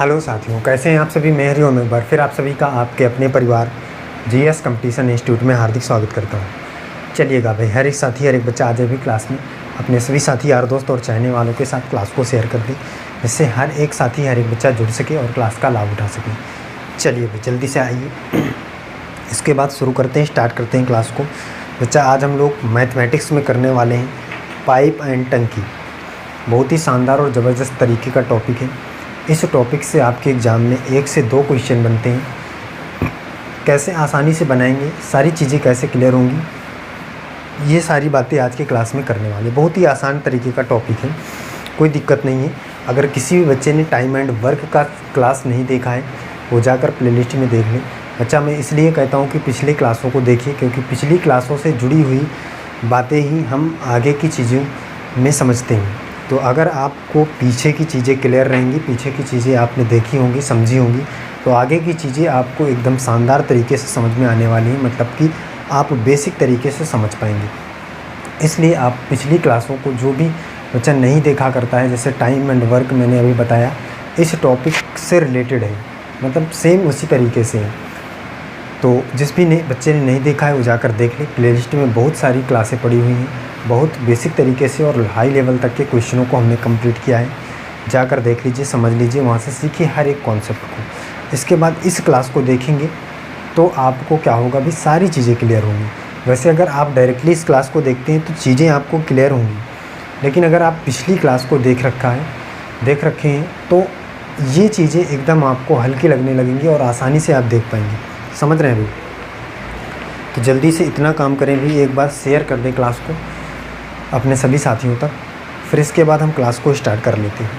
Hello साथियों, कैसे हैं आप सभी। मैं हरिओम एक बार फिर आप सभी का आपके अपने परिवार जीएस कंपटीशन इंस्टीट्यूट में हार्दिक स्वागत करता हूं। चलिएगा भाई, हर एक साथी हर एक बच्चा आज भी क्लास में अपने सभी साथी यार दोस्त और चाहने वालों के साथ क्लास को शेयर कर दें, जिससे हर एक साथी हर एक बच्चा जुड़ सके और क्लास का लाभ उठा सके। चलिए भाई, जल्दी से आइए, इसके बाद शुरू करते हैं, स्टार्ट करते हैं क्लास को। बच्चा, आज हम लोग मैथमेटिक्स में करने वाले हैं पाइप एंड टंकी। बहुत ही शानदार और ज़बरदस्त तरीके का टॉपिक है। इस टॉपिक से आपके एग्ज़ाम में 1 से 2 क्वेश्चन बनते हैं। कैसे आसानी से बनाएंगे, सारी चीज़ें कैसे क्लियर होंगी, ये सारी बातें आज के क्लास में करने वाले। बहुत ही आसान तरीके का टॉपिक है, कोई दिक्कत नहीं है। अगर किसी भी बच्चे ने टाइम एंड वर्क का क्लास नहीं देखा है, वो जाकर प्लेलिस्ट में देख लें। बच्चा, मैं इसलिए कहता हूँ कि पिछली क्लासों को देखिए, क्योंकि पिछली क्लासों से जुड़ी हुई बातें ही हम आगे की चीज़ों में समझते हैं। तो अगर आपको पीछे की चीज़ें क्लियर रहेंगी, पीछे की चीज़ें आपने देखी होंगी, समझी होंगी, तो आगे की चीज़ें आपको एकदम शानदार तरीके से समझ में आने वाली हैं। मतलब कि आप बेसिक तरीके से समझ पाएंगे। इसलिए आप पिछली क्लासों को, जो भी बच्चा नहीं देखा करता है, जैसे टाइम एंड वर्क मैंने अभी बताया, इस टॉपिक से रिलेटेड है, मतलब सेम उसी तरीके से है। तो जिस भी बच्चे ने नहीं देखा है वो जाकर देख ले। प्लेलिस्ट में बहुत सारी क्लासें पड़ी हुई हैं, बहुत बेसिक तरीके से और हाई लेवल तक के क्वेश्चनों को हमने कंप्लीट किया है। जाकर देख लीजिए, समझ लीजिए, वहाँ से सीखिए हर एक कॉन्सेप्ट को। इसके बाद इस क्लास को देखेंगे तो आपको क्या होगा भी, सारी चीज़ें क्लियर होंगी। वैसे अगर आप डायरेक्टली इस क्लास को देखते हैं तो चीज़ें आपको क्लियर होंगी, लेकिन अगर आप पिछली क्लास को देख रखे हैं तो ये चीज़ें एकदम आपको हल्की लगने लगेंगी और आसानी से आप देख पाएंगे। समझ रहे हैं भाई? तो जल्दी से इतना काम करें भी, एक बार शेयर कर दें क्लास को अपने सभी साथियों तक। फिर इसके बाद हम क्लास को स्टार्ट कर लेते हैं।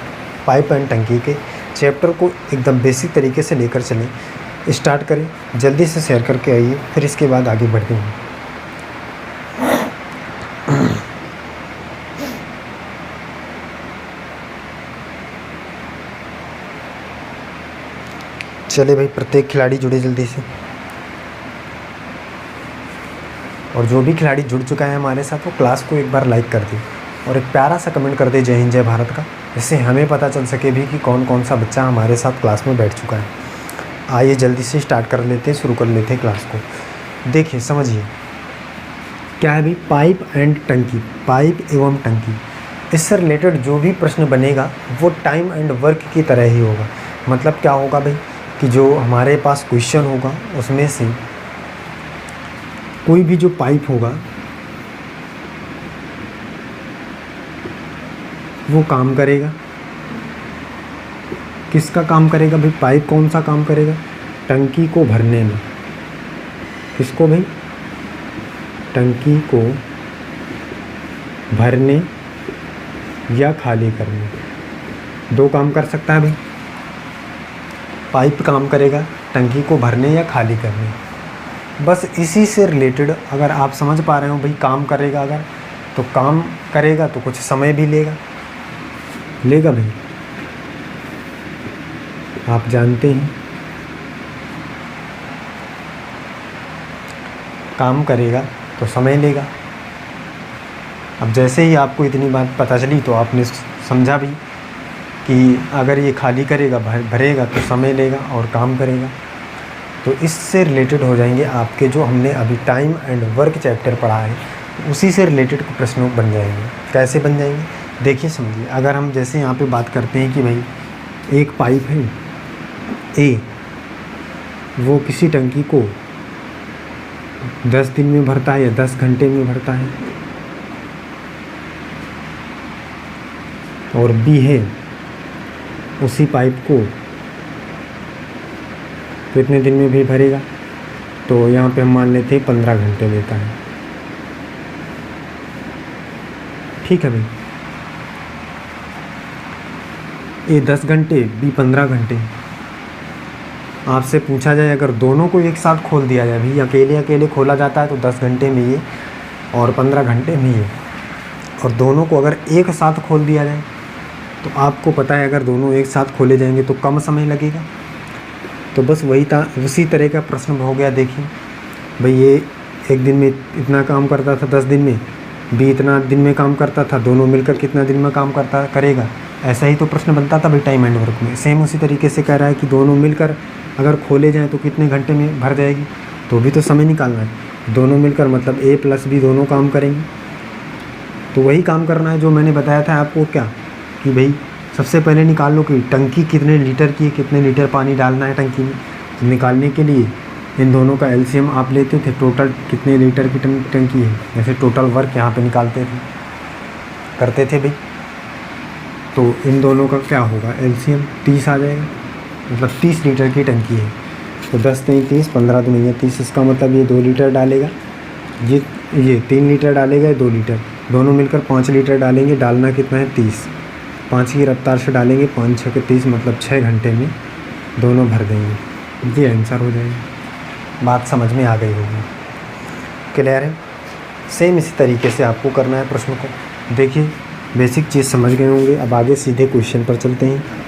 पाइप एंड टंकी के चैप्टर को एकदम बेसिक तरीके से लेकर चलें, स्टार्ट करें। जल्दी से शेयर करके आइए, फिर इसके बाद आगे बढ़ते हैं। चले भाई, प्रत्येक खिलाड़ी जुड़े जल्दी से, और जो भी खिलाड़ी जुड़ चुका है हमारे साथ, वो क्लास को एक बार लाइक कर दे और एक प्यारा सा कमेंट कर दे, जय हिंद जय भारत का, जिससे हमें पता चल सके भी कि कौन कौन सा बच्चा हमारे साथ क्लास में बैठ चुका है। आइए जल्दी से स्टार्ट कर लेते हैं, शुरू कर लेते हैं क्लास को। देखिए, समझिए क्या है भी पाइप एंड टंकी, पाइप एवं टंकी। इससे रिलेटेड जो भी प्रश्न बनेगा वो टाइम एंड वर्क की तरह ही होगा। मतलब क्या होगा भाई, कि जो हमारे पास क्वेश्चन होगा उसमें से कोई भी जो पाइप होगा वो काम करेगा। किसका काम करेगा भाई? पाइप कौन सा काम करेगा? टंकी को भरने में। किसको भाई? टंकी को भरने या खाली करने। 2 काम कर सकता है भाई। पाइप काम करेगा टंकी को भरने या खाली करने। बस इसी से रिलेटेड अगर आप समझ पा रहे हो भाई, काम करेगा अगर, तो काम करेगा तो कुछ समय भी लेगा भाई, आप जानते हैं। काम करेगा तो समय लेगा। अब जैसे ही आपको इतनी बात पता चली तो आपने समझा भी कि अगर ये खाली करेगा, भरेगा तो समय लेगा और काम करेगा। तो इससे रिलेटेड हो जाएंगे आपके जो हमने अभी टाइम एंड वर्क चैप्टर पढ़ा है, उसी से रिलेटेड प्रश्न बन जाएंगे। कैसे बन जाएंगे देखिए, समझिए। अगर हम जैसे यहाँ पे बात करते हैं कि भाई एक पाइप है ए, वो किसी टंकी को 10 दिन में भरता है या 10 घंटे में भरता है, और बी है उसी पाइप को कितने दिन में भी भरेगा। तो यहाँ पे हम मान लेते हैं 15 घंटे लेता है। ठीक है भाई, ए 10 घंटे, बी 15 घंटे। आपसे पूछा जाए अगर दोनों को एक साथ खोल दिया जाए भाई, अकेले अकेले खोला जाता है तो 10 घंटे में ये और 15 घंटे में ये, और दोनों को अगर एक साथ खोल दिया जाए तो आपको पता है अगर दोनों एक साथ खोले जाएंगे तो कम समय लगेगा। तो बस वही था, उसी तरह का प्रश्न हो गया। देखिए भाई, ये एक दिन में इतना काम करता था 10 दिन में, बी इतना दिन में काम करता था, दोनों मिलकर कितना दिन में काम करेगा। ऐसा ही तो प्रश्न बनता था भाई टाइम एंड वर्क में। सेम उसी तरीके से कह रहा है कि दोनों मिलकर अगर खोले जाएँ तो कितने घंटे में भर जाएगी, तो भी तो समय निकालना है। दोनों मिलकर मतलब A + B दोनों काम करेंगे, तो वही काम करना है जो मैंने बताया था आपको, क्या कि भाई सबसे पहले निकाल लो कि टंकी कितने लीटर की है, कितने लीटर पानी डालना है टंकी में। तो निकालने के लिए इन दोनों का एलसीएम आप लेते थे, टोटल कितने लीटर की टंकी है, जैसे टोटल वर्क यहाँ पे निकालते थे, करते थे भाई। तो इन दोनों का क्या होगा, एलसीएम 30 आ जाएगा, मतलब 30 लीटर की टंकी है। तो 10 3 30, 15 दूनी 30, इसका मतलब ये 2 लीटर डालेगा, ये 3 लीटर डालेगा, ये 2 लीटर, दोनों मिलकर 5 लीटर डालेंगे। डालना कितना है, 30, 5 की रफ्तार से डालेंगे, 5 6 के 30, मतलब 6 घंटे में दोनों भर देंगे। ये आंसर हो जाएगा। बात समझ में आ गई होगी, क्लियर है। सेम इसी तरीके से आपको करना है प्रश्न को। देखिए बेसिक चीज़ समझ गए होंगे, अब आगे सीधे क्वेश्चन पर चलते हैं।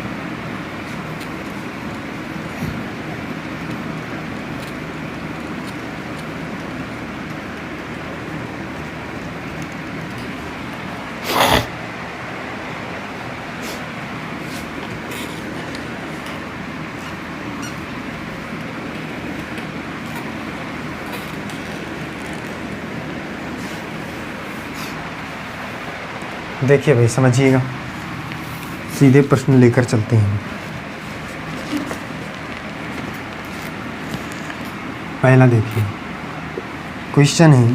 देखिए भाई समझिएगा, सीधे प्रश्न लेकर चलते हैं। पहला देखिए क्वेश्चन है,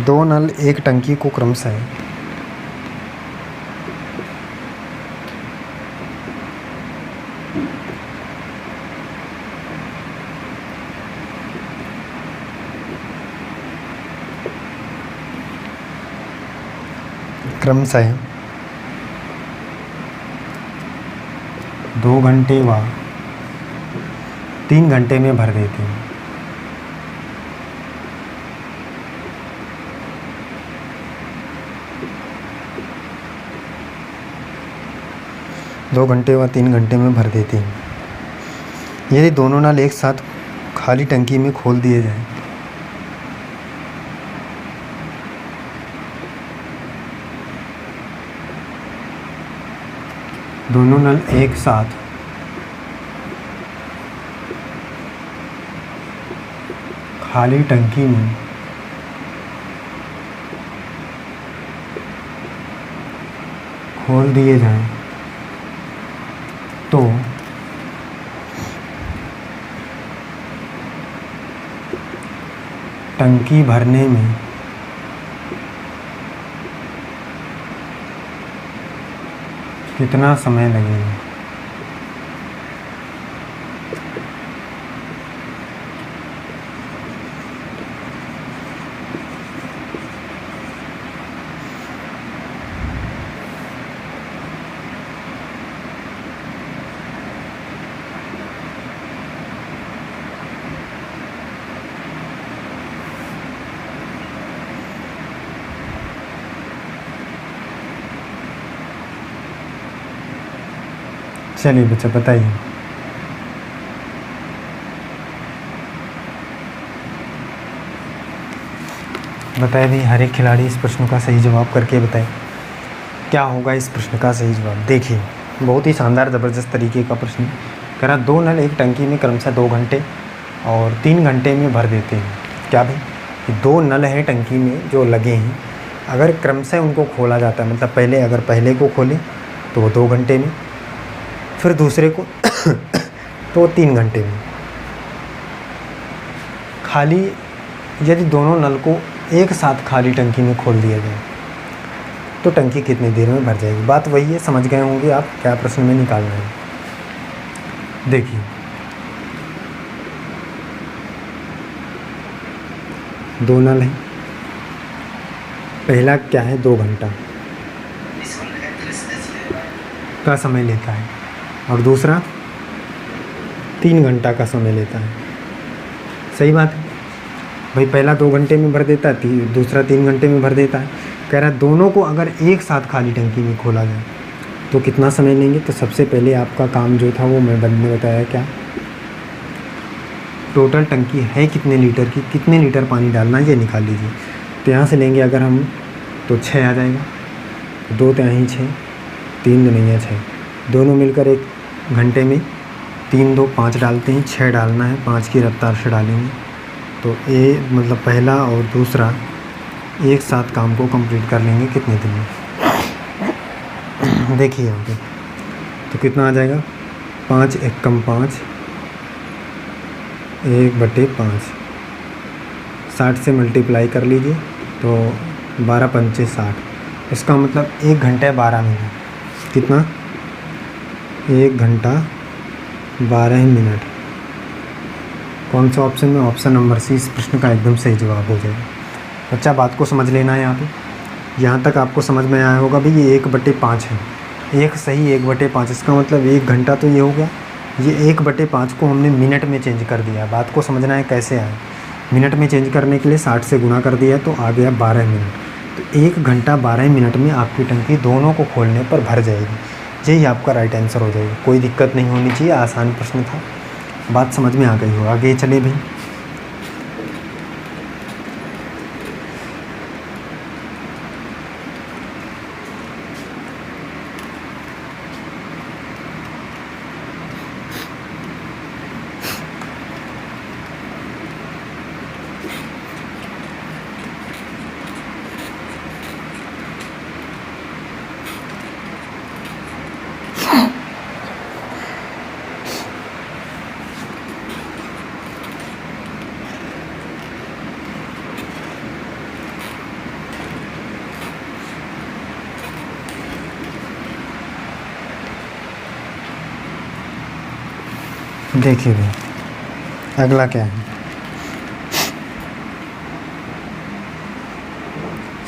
2 नल एक टंकी को क्रमशः क्रमशः 2 घंटे व 3 घंटे में भर देते हैं। दो घंटे व 3 घंटे में भर देते हैं। यदि दोनों नल एक साथ खाली टंकी में खोल दिए जाएं, दोनों नल एक साथ खाली टंकी में खोल दिए जाएं तो टंकी भरने में कितना समय लगेगा। चलिए बच्चा बताइए। बताए भी, हर एक खिलाड़ी इस प्रश्न का सही जवाब करके बताए क्या होगा इस प्रश्न का सही जवाब। देखिए बहुत ही शानदार ज़बरदस्त तरीके का प्रश्न कह रहा, 2 नल एक टंकी में क्रमशः 2 घंटे और 3 घंटे में भर देते हैं। क्या भाई, कि 2 नल हैं टंकी में जो लगे हैं, अगर क्रमशः उनको खोला जाता है, मतलब पहले अगर पहले को खोलें तो वो 2 घंटे में, फिर दूसरे को तो 3 घंटे में। खाली यदि दोनों नल को एक साथ खाली टंकी में खोल दिया जाए तो टंकी कितनी देर में भर जाएगी। बात वही है, समझ गए होंगे आप क्या प्रश्न में निकालना है। देखिए दो नल हैं, पहला क्या है, 2 घंटा का समय लेता है और दूसरा 3 घंटा का समय लेता है। सही बात है भाई, पहला 2 घंटे में भर देता है, दूसरा 3 घंटे में भर देता है। कह रहा है दोनों को अगर एक साथ खाली टंकी में खोला जाए तो कितना समय लेंगे। तो सबसे पहले आपका काम जो था वो मैंने बताया, क्या टोटल टंकी है कितने लीटर की, कितने लीटर पानी डालना है ये निकाल लीजिए। तो यहाँ से लेंगे अगर हम तो 6 आ जाएगा, 2 तिहाई 6, 3 दूनिया 6, दोनों मिलकर 1 घंटे में 3 2 5 डालते हैं, 6 डालना है, 5 की रफ्तार से डालेंगे तो मतलब पहला और दूसरा एक साथ काम को कंप्लीट कर लेंगे कितने दिन में। देखिए यहाँ पे तो कितना आ जाएगा, 5 एकम 5, 1/5, 60 से मल्टीप्लाई कर लीजिए तो 12 पंचे 60, इसका मतलब 1 घंटे 12 मिनट। कितना, 1 घंटा 12 मिनट। कौन सा ऑप्शन में, ऑप्शन नंबर सी इस प्रश्न का एकदम सही जवाब हो जाएगा। बच्चा बात को समझ लेना है यहाँ पे, यहाँ तक आपको समझ में आया होगा भी ये 1/5 है, एक सही 1/5, इसका मतलब 1 घंटा तो ये हो गया, ये 1/5 को हमने मिनट में चेंज कर दिया। बात को समझना है कैसे आए, मिनट में चेंज करने के लिए 60 से गुना कर दिया तो आ गया 12 मिनट। तो 1 घंटा 12 मिनट में आपकी टंकी दोनों को खोलने पर भर जाएगी, यही आपका राइट आंसर हो जाएगा। कोई दिक्कत नहीं होनी चाहिए, आसान प्रश्न था, बात समझ में आ गई हो। आगे चले भाई, देखिए भाई अगला क्या है,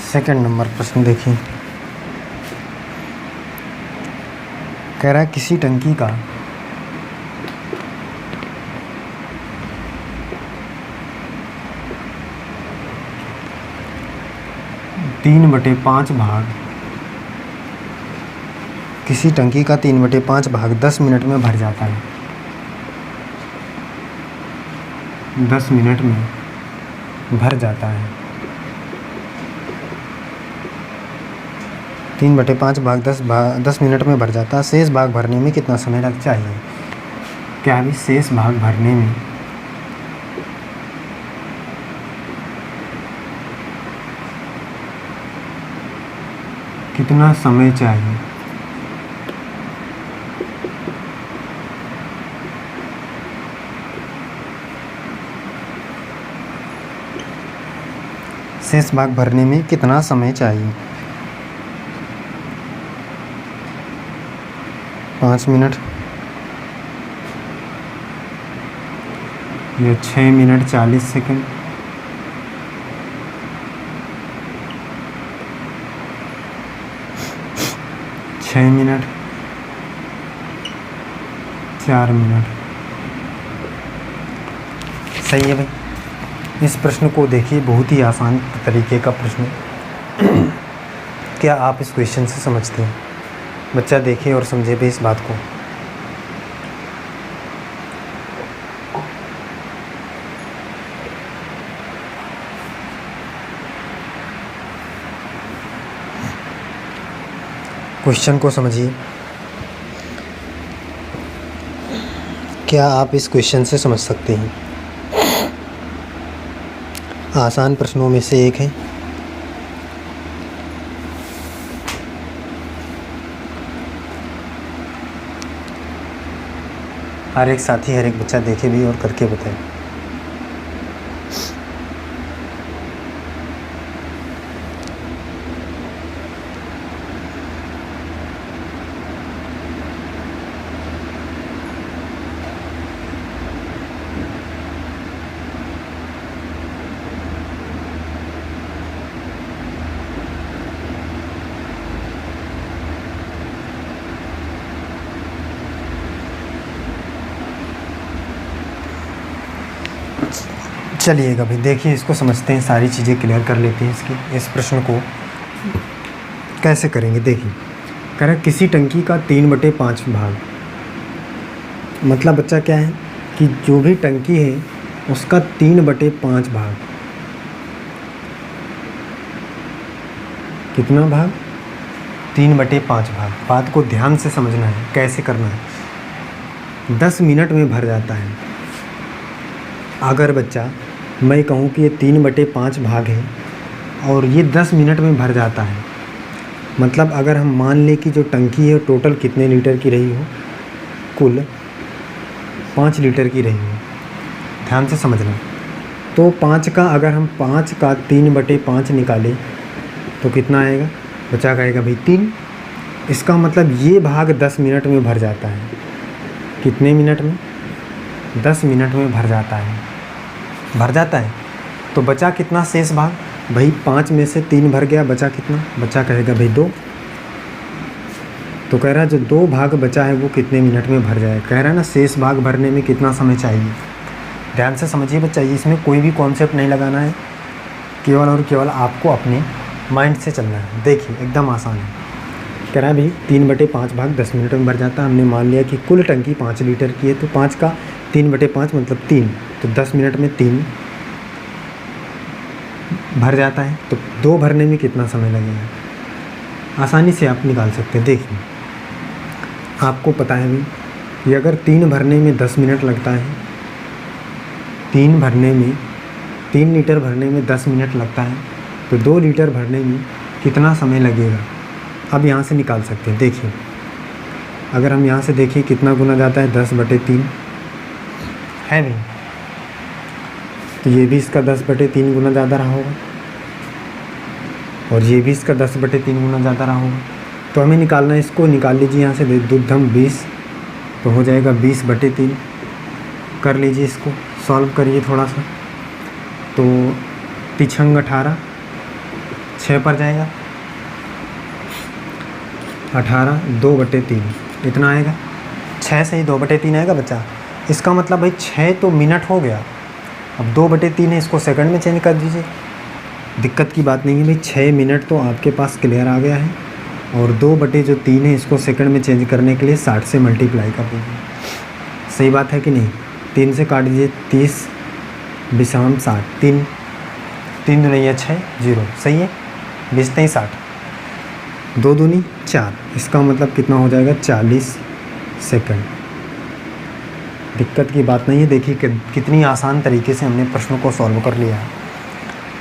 सेकंड नंबर प्रश्न देखिए। कह रहा है किसी टंकी का तीन बटे पाँच भाग, किसी टंकी का 3/5 भाग 10 मिनट में भर जाता है, 10 मिनट में भर जाता है। 3/5 भाग 10 मिनट में भर जाता है। शेष भाग भरने में कितना समय लग चाहिए? क्या अभी शेष भाग भरने में कितना समय चाहिए? शेष भाग भरने में कितना समय चाहिए? 5 मिनट या 6 मिनट 40 सेकंड, छः मिनट, 4 मिनट। सही है भाई। इस प्रश्न को देखिए, बहुत ही आसान तरीके का प्रश्न है। क्या आप इस क्वेश्चन से समझते हैं? बच्चा देखिए और समझे भी इस बात को। क्वेश्चन को समझिए। क्या आप इस क्वेश्चन से समझ सकते हैं? आसान प्रश्नों में से एक है। हर एक साथी, हर एक बच्चा देखे भी और करके बताए। चलिएगा भाई, देखिए इसको समझते हैं, सारी चीज़ें क्लियर कर लेते हैं। इस प्रश्न को कैसे करेंगे देखिए। कह रहा है किसी टंकी का 3/5 भाग, मतलब बच्चा क्या है कि जो भी टंकी है उसका 3/5 भाग, कितना भाग? 3/5 भाग। बात को ध्यान से समझना है, कैसे करना है। 10 मिनट में भर जाता है। अगर बच्चा, मैं कहूँ कि ये 3/5 भाग है और ये 10 मिनट में भर जाता है, मतलब अगर हम मान लें कि जो टंकी है टोटल कितने लीटर की रही हो, कुल 5 लीटर की रही हो। ध्यान से समझना। तो 5 का, अगर हम 5 का 3/5 निकालें तो कितना आएगा? बचा कहेगा भाई 3। इसका मतलब ये भाग 10 मिनट में भर जाता है। कितने मिनट में? 10 मिनट में भर जाता है। भर जाता है। तो बचा कितना शेष भाग? भाई 5 में से 3 भर गया, बचा कितना? बचा कहेगा भाई 2। तो कह रहा है जो 2 भाग बचा है वो कितने मिनट में भर जाए। कह रहा है ना शेष भाग भरने में कितना समय चाहिए। ध्यान से समझिए बच्चा, इसमें कोई भी कॉन्सेप्ट नहीं लगाना है, केवल और केवल आपको अपने माइंड से चलना है। देखिए एकदम आसान है। कह रहा है भाई 3/5 भाग 10 मिनट में भर जाता है। हमने मान लिया कि कुल टंकी 5 लीटर की है, तो 5 का 3/5 मतलब 3, तो 10 मिनट में 3 भर जाता है। तो 2 भरने में कितना समय लगेगा? आसानी से आप निकाल सकते हैं। देखिए आपको पता है भाई कि अगर 3 भरने में 10 मिनट लगता है, 3 लीटर भरने में 10 मिनट लगता है, तो 2 लीटर भरने में कितना समय लगेगा? अब यहाँ से निकाल सकते हैं। देखिए अगर हम यहाँ से देखिए कितना गुना जाता है, 10/3 है भाई, तो ये भी इसका 10/3 गुना ज़्यादा रहा होगा और ये भी इसका 10/3 गुना ज़्यादा रहा होगा। तो हमें निकालना है, इसको निकाल लीजिए यहाँ से। दुद्धम 20 तो हो जाएगा 20/3। कर लीजिए, इसको सॉल्व करिए थोड़ा सा। तो तिछंग 18 6 पर जाएगा, 18 2/3 इतना आएगा। 6 से ही 2/3 आएगा बच्चा। इसका मतलब भाई 6 तो मिनट हो गया। अब 2/3 है, इसको सेकंड में चेंज कर दीजिए, दिक्कत की बात नहीं है भाई। 6 मिनट तो आपके पास क्लियर आ गया है और 2/3 है, इसको सेकंड में चेंज करने के लिए 60 से मल्टीप्लाई कर दीजिए। सही बात है कि नहीं? 3 से काट दीजिए, 30 विषम 60, 3 दूनी 6 0, सही है। 20 3 60, 2 दूनी 4, इसका मतलब कितना हो जाएगा? 40 सेकंड। दिक्कत की बात नहीं है। देखिए कितनी आसान तरीके से हमने प्रश्नों को सॉल्व कर लिया है।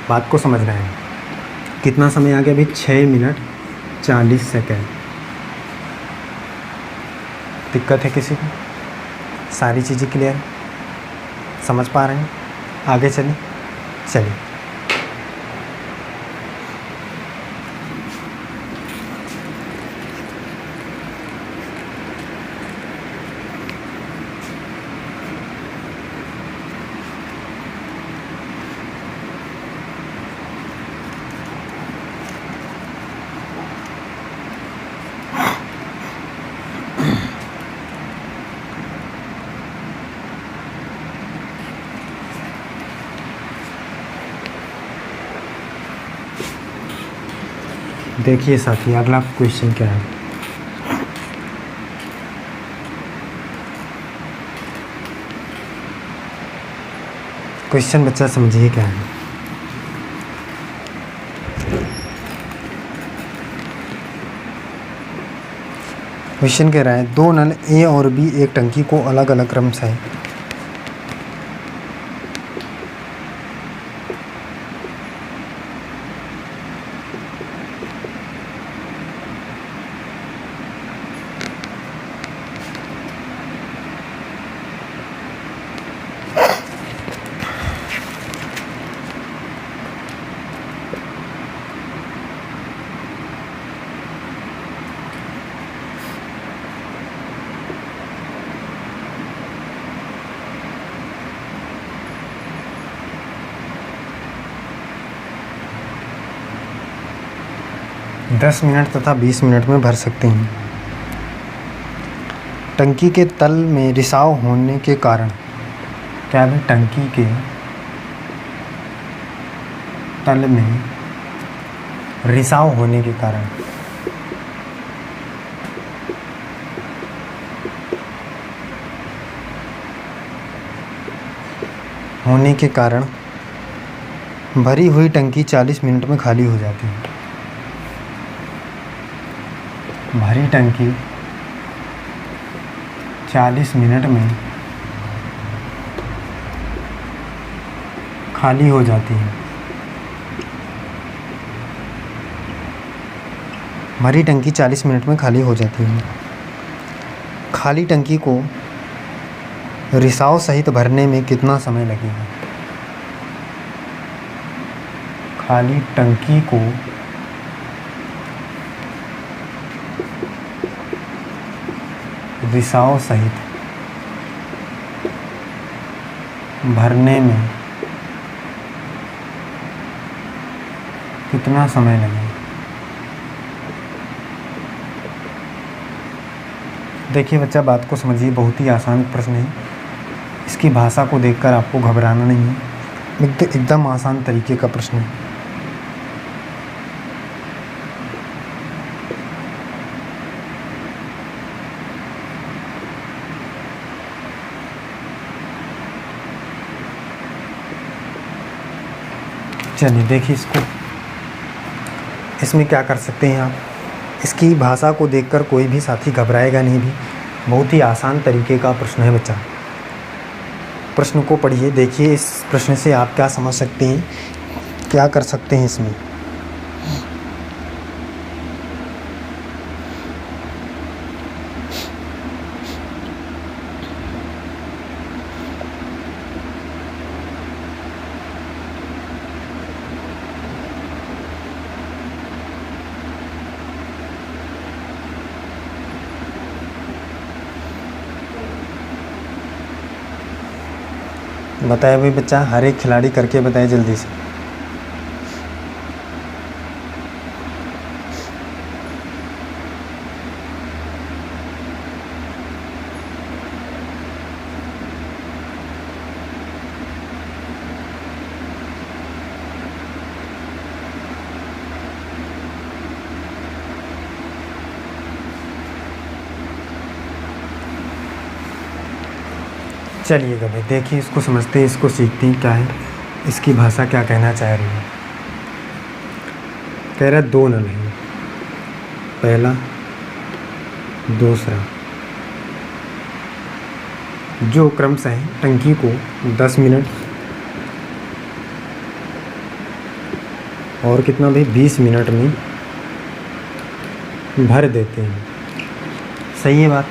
बात को समझना है। कितना समय आ गया भाई? 6 मिनट 40 सेकंड। दिक्कत है किसी को? सारी चीज़ें क्लियर, समझ पा रहे हैं? आगे चलिए। देखिए साथी, अगला क्वेश्चन क्या है? क्वेश्चन बच्चा समझिए क्या है। क्वेश्चन कह रहा है 2 नल ए और बी एक टंकी को अलग अलग क्रम से दस मिनट तथा 20 मिनट में भर सकते हैं। टंकी के तल में रिसाव होने के कारण, क्या है? टंकी के तल में रिसाव होने के कारण भरी हुई टंकी 40 मिनट में खाली हो जाती है। भरी टंकी 40 मिनट में खाली हो जाती है। भरी टंकी 40 मिनट में खाली हो जाती है। खाली टंकी को रिसाव सहित भरने में कितना समय लगेगा? खाली टंकी को रिसाव सहित भरने में कितना समय लगेगा? देखिए बच्चा, बात को समझिए, बहुत ही आसान प्रश्न है। इसकी भाषा को देखकर आपको घबराना नहीं है, एकदम आसान तरीके का प्रश्न है। चलिए देखिए इसको, इसमें क्या कर सकते हैं आप, इसकी भाषा को देखकर कोई भी साथी घबराएगा नहीं भी। बहुत ही आसान तरीके का प्रश्न है बच्चा। प्रश्न को पढ़िए, देखिए इस प्रश्न से आप क्या समझ सकते हैं, क्या कर सकते हैं इसमें। बताए भाई बच्चा, हर एक खिलाड़ी करके बताए जल्दी से। चलिएगा भाई, देखिए इसको समझते हैं, इसको सीखते हैं क्या है, इसकी भाषा क्या कहना चाह रही है। कह रहा 2 नल है, पहला दूसरा, जो क्रमशः टंकी को 10 मिनट और कितना भाई 20 मिनट में भर देते हैं। सही है बात।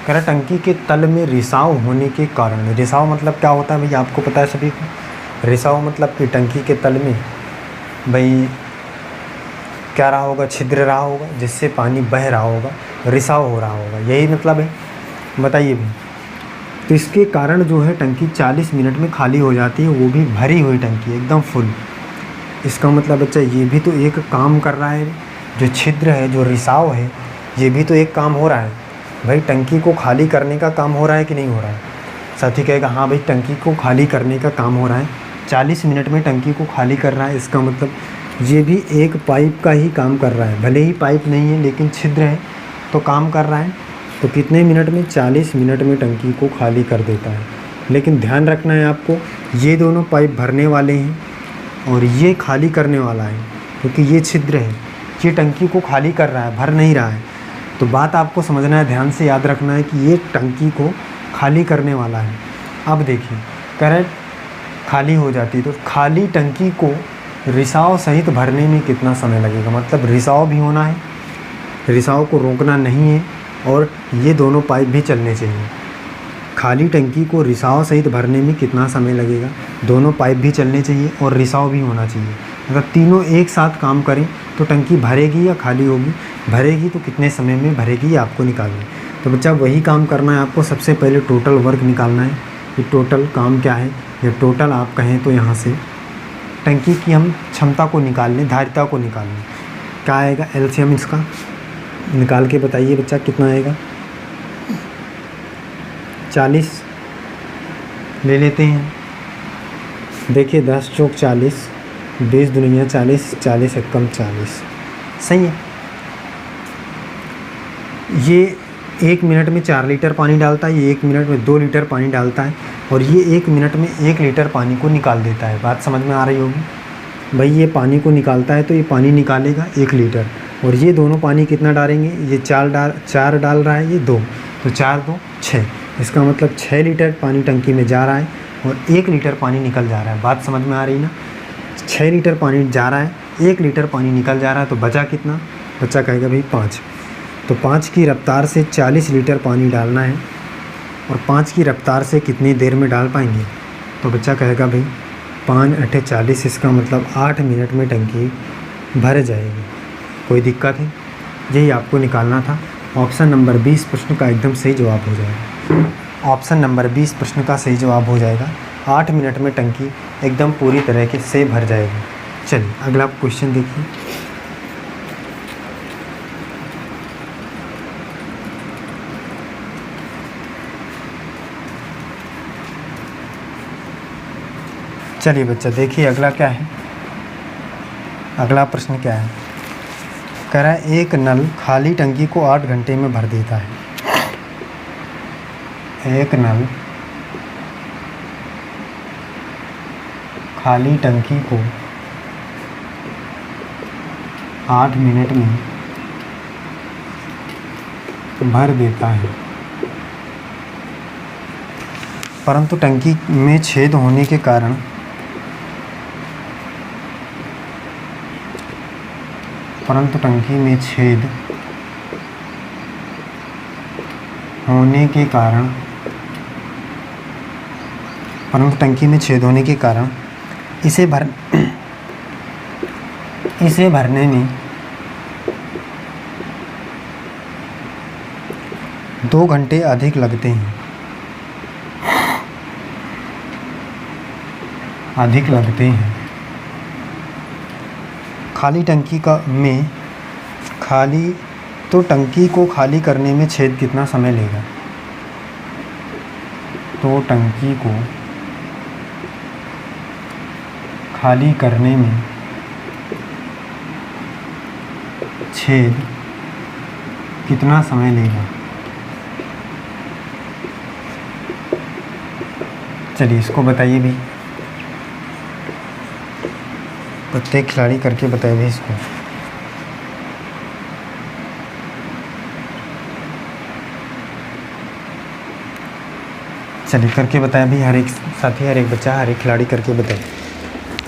कह रहा टंकी के तल में रिसाव होने के कारण, रिसाव मतलब क्या होता है भाई आपको पता है सभी को। रिसाव मतलब कि टंकी के तल में भाई क्या रहा होगा, छिद्र रहा होगा जिससे पानी बह रहा होगा, रिसाव हो रहा होगा, यही मतलब है। बताइए भाई, तो इसके कारण जो है टंकी 40 मिनट में खाली हो जाती है, वो भी भरी हुई टंकी एकदम फुल। इसका मतलब बच्चा ये भी तो एक काम कर रहा है, जो छिद्र है, जो रिसाव है, ये भी तो एक काम हो रहा है भाई। टंकी को खाली करने का काम हो रहा है कि नहीं हो रहा है? साथी कहेगा हाँ भाई टंकी को खाली करने का काम हो रहा है, 40 मिनट में टंकी को खाली कर रहा है। इसका मतलब ये भी एक पाइप का ही काम कर रहा है, भले ही पाइप नहीं है लेकिन छिद्र है तो काम कर रहा है। तो कितने मिनट में? 40 मिनट में टंकी को खाली कर देता है। लेकिन ध्यान रखना है आपको, ये दोनों पाइप भरने वाले हैं और ये खाली करने वाला है, क्योंकि ये छिद्र है, ये टंकी को खाली कर रहा है, भर नहीं रहा है। तो बात आपको समझना है, ध्यान से याद रखना है कि ये टंकी को खाली करने वाला है। अब देखिए करंट खाली हो जाती है, तो खाली टंकी को रिसाव सहित भरने में कितना समय लगेगा? मतलब रिसाव भी होना है, रिसाव को रोकना नहीं है, और ये दोनों पाइप भी चलने चाहिए। खाली टंकी को रिसाव सहित भरने में कितना समय लगेगा? दोनों पाइप भी चलने चाहिए और रिसाव भी होना चाहिए। अगर तीनों एक साथ काम करें तो टंकी भरेगी या खाली होगी? भरेगी, तो कितने समय में भरेगी ये आपको निकालना है। तो बच्चा वही काम करना है आपको। सबसे पहले टोटल वर्क निकालना है कि टोटल काम क्या है। ये टोटल आप कहें तो यहाँ से टंकी की हम क्षमता को निकाल लें, धारिता को निकाल लें। क्या आएगा एलसीएम इसका? निकाल के बताइए बच्चा कितना आएगा। 40 ले लेते हैं। देखिए 10 चौक 40, 20 दुनिया 40, 40 एकम 40। सही है। ये 1 मिनट में 4 लीटर पानी डालता है, ये 1 मिनट में 2 लीटर पानी डालता है, और ये 1 मिनट में 1 लीटर पानी को निकाल देता है। बात समझ में आ रही होगी। भाई ये पानी को निकालता है तो ये पानी निकालेगा 1 लीटर, और ये दोनों पानी कितना डालेंगे, ये 4 डाल रहा है, ये 2, तो 4 2 6, इसका मतलब 6 लीटर पानी टंकी में जा रहा है और 1 लीटर पानी निकल जा रहा है। बात समझ में आ रही ना? 6 लीटर पानी जा रहा है, 1 लीटर पानी निकल जा रहा है, तो बचा कितना? बच्चा कहेगा भाई 5। तो 5 की रफ्तार से 40 लीटर पानी डालना है, और 5 की रफ्तार से कितनी देर में डाल पाएंगे? तो बच्चा कहेगा भाई 5 8 40, इसका मतलब 8 मिनट में टंकी भर जाएगी। कोई दिक्कत है? यही आपको निकालना था। ऑप्शन नंबर 20 प्रश्न का एकदम सही जवाब हो जाएगा। ऑप्शन नंबर 20 प्रश्न का सही जवाब हो जाएगा। 8 मिनट में टंकी एकदम पूरी तरीके से भर जाएगी। चलिए अगला क्वेश्चन देखिए। चलिए बच्चा देखिए अगला क्या है। अगला प्रश्न क्या है? कह रहा है एक नल खाली टंकी को 8 घंटे में भर देता है। एक नल खाली टंकी को 8 मिनट में भर देता है, परंतु टंकी में छेद होने के कारण टंकी में छेद होने के कारण इसे भरने में 2 घंटे अधिक लगते हैं। खाली टंकी तो टंकी को खाली करने में छेद कितना समय लेगा? तो टंकी को खाली करने में छेद कितना समय लेगा? चलिए इसको बताइए भी, प्रत्येक खिलाड़ी करके बताइए भी इसको। चलिए करके बताएं भी, हर एक साथी, हर एक बच्चा, हर एक खिलाड़ी करके बताए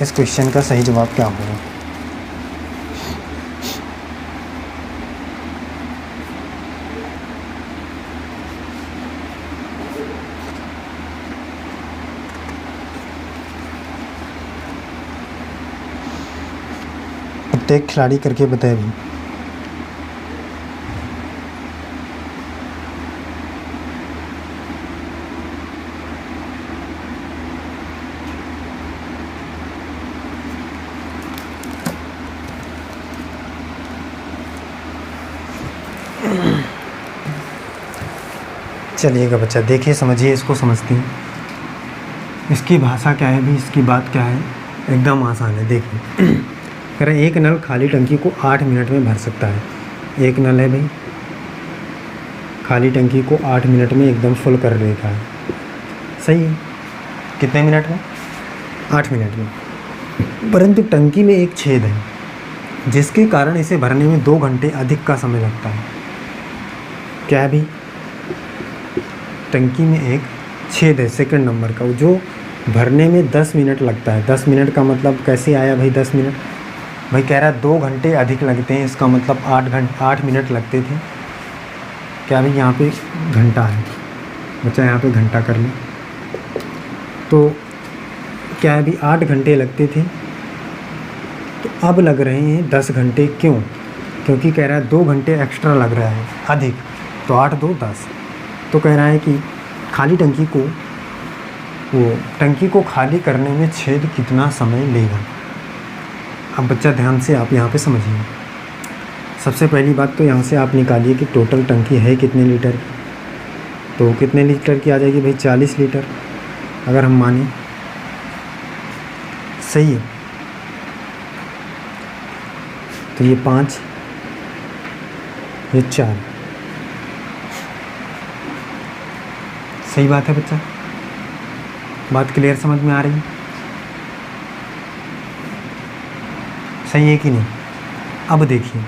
इस क्वेश्चन का सही जवाब क्या होगा। प्रत्येक खिलाड़ी करके बताए भी। चलिएगा बच्चा देखिए, समझिए, इसको समझती हैं। इसकी भाषा क्या है भी, इसकी बात क्या है, एकदम आसान है। देखिए कह रहे एक नल खाली टंकी को 8 मिनट में भर सकता है। एक नल है भाई, खाली टंकी को 8 मिनट में एकदम फुल कर देता है। सही है। कितने मिनट में? 8 मिनट में। परंतु टंकी में एक छेद है जिसके कारण इसे भरने में 2 घंटे अधिक का समय लगता है। क्या है भाई? टंकी में एक छेद है सेकंड नंबर का, जो भरने में 10 मिनट लगता है। 10 मिनट का मतलब कैसे आया भाई 10 मिनट? भाई कह रहा है 2 घंटे अधिक लगते हैं, इसका मतलब 8 मिनट लगते थे। क्या भाई यहाँ पे घंटा है बच्चा, यहाँ पे घंटा कर लें तो क्या है भाई 8 घंटे लगते थे, तो अब लग रहे हैं 10 घंटे। क्यों? क्योंकि कह रहा है 2 घंटे एक्स्ट्रा लग रहा है अधिक, तो 8 2 10। तो कह रहा है कि टंकी को खाली करने में छेद कितना समय लेगा। अब बच्चा ध्यान से आप यहाँ पे समझिए। सबसे पहली बात तो यहाँ से आप निकालिए कि टोटल टंकी है कितने लीटर की। तो कितने लीटर की आ जाएगी भाई? 40 लीटर अगर हम माने। सही है। तो ये 5, ये 4। सही बात है बच्चा, बात क्लियर समझ में आ रही है? सही है कि नहीं। अब देखिए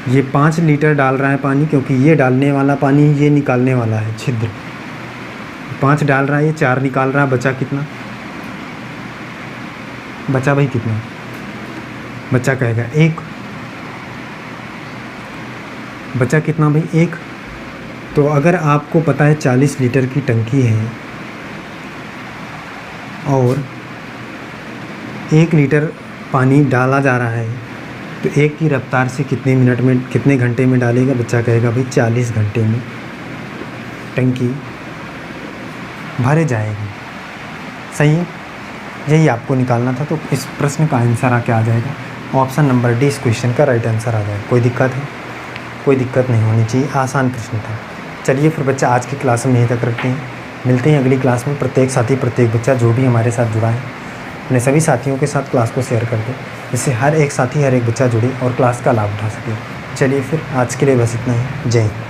ये 5 लीटर डाल रहा है पानी, क्योंकि ये डालने वाला पानी ये निकालने वाला है छिद्र। 5 डाल रहा है, ये 4 निकाल रहा है, बचा कितना? बचा भाई कितना? बचा कहेगा 1। बचा कितना भाई? 1। तो अगर आपको पता है 40 लीटर की टंकी है और 1 लीटर पानी डाला जा रहा है, तो 1 की रफ्तार से कितने मिनट में, कितने घंटे में डालेगा? बच्चा कहेगा भाई 40 घंटे में टंकी भरे जाएगी। सही है, यही आपको निकालना था। तो इस प्रश्न का आंसर आ क्या आ जाएगा? ऑप्शन नंबर डी इस क्वेश्चन का राइट आंसर आ जाएगा। कोई दिक्कत है? कोई दिक्कत नहीं होनी चाहिए, आसान प्रश्न था। चलिए फिर बच्चा आज की क्लास में यहीं तक रखते हैं, मिलते हैं अगली क्लास में। प्रत्येक साथी, प्रत्येक बच्चा जो भी हमारे साथ जुड़ा है, अपने सभी साथियों के साथ क्लास को शेयर कर दे, जिससे हर एक साथी, हर एक बच्चा जुड़े और क्लास का लाभ उठा सके। चलिए फिर आज के लिए बस इतना ही। जय हिंद।